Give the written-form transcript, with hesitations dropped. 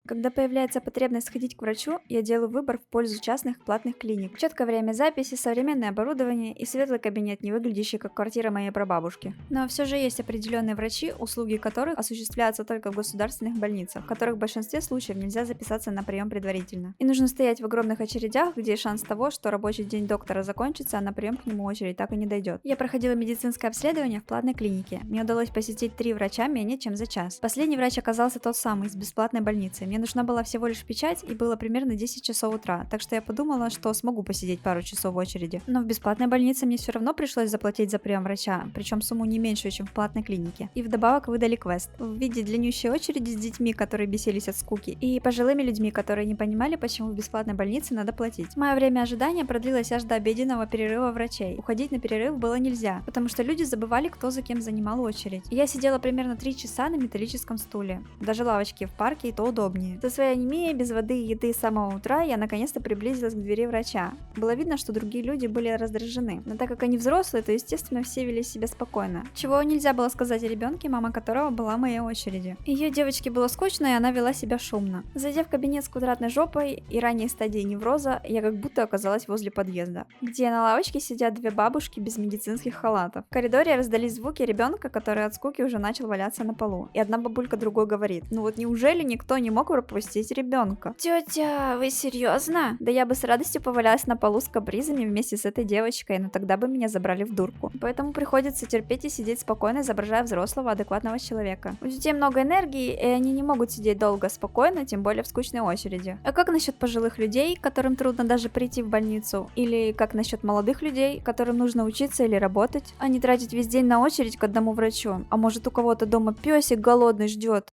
Когда появляется потребность сходить к врачу, я делаю выбор в пользу частных платных клиник. Четкое время записи, современное оборудование и светлый кабинет, не выглядящий как квартира моей прабабушки. Но все же есть определенные врачи, услуги которых осуществляются только в государственных больницах, в которых в большинстве случаев нельзя записаться на прием предварительно. И нужно стоять в огромных очередях, где шанс того, что рабочий день доктора закончится, а на прием к нему очередь так и не дойдет. Я проходила медицинское обследование в платной клинике. Мне удалось посетить 3 врача менее чем за час. Последний врач оказался тот самый, из бесплатной больницы. Мне нужна была всего лишь печать, и было примерно 10 часов утра, так что я подумала, что смогу посидеть пару часов в очереди. Но в бесплатной больнице мне все равно пришлось заплатить за прием врача, причем сумму не меньшую, чем в платной клинике. И вдобавок выдали квест в виде длиннющей очереди с детьми, которые бесились от скуки, и пожилыми людьми, которые не понимали, почему в бесплатной больнице надо платить. Мое время ожидания продлилось аж до обеденного перерыва врачей. Уходить на перерыв было нельзя, потому что люди забывали, кто за кем занимал очередь. И я сидела примерно 3 часа на металлическом стуле. Даже лавочки в парке и то удобнее. За своей анемией, без воды и еды с самого утра, я наконец-то приблизилась к двери врача. Было видно, что другие люди были раздражены, но так как они взрослые, то естественно все вели себя спокойно. Чего нельзя было сказать о ребенке, мама которого была в моей очереди. Ее девочке было скучно, и она вела себя шумно. Зайдя в кабинет с квадратной жопой и ранней стадией невроза, я как будто оказалась возле подъезда, где на лавочке сидят 2 бабушки без медицинских халатов. В коридоре раздались звуки ребенка, который от скуки уже начал валяться на полу. И одна бабулька другой говорит: ну вот неужели никто не мог пропустить ребенка? Тетя, вы серьезно? Да я бы с радостью повалялась на полу с капризами вместе с этой девочкой, но тогда бы меня забрали в дурку. Поэтому приходится терпеть и сидеть спокойно, изображая взрослого, адекватного человека. У детей много энергии, и они не могут сидеть долго спокойно, тем более в скучной очереди. А как насчет пожилых людей, которым трудно даже прийти в больницу? Или как насчет молодых людей, которым нужно учиться или работать, а не тратить весь день на очередь к одному врачу? А может, у кого-то дома песик голодный ждет?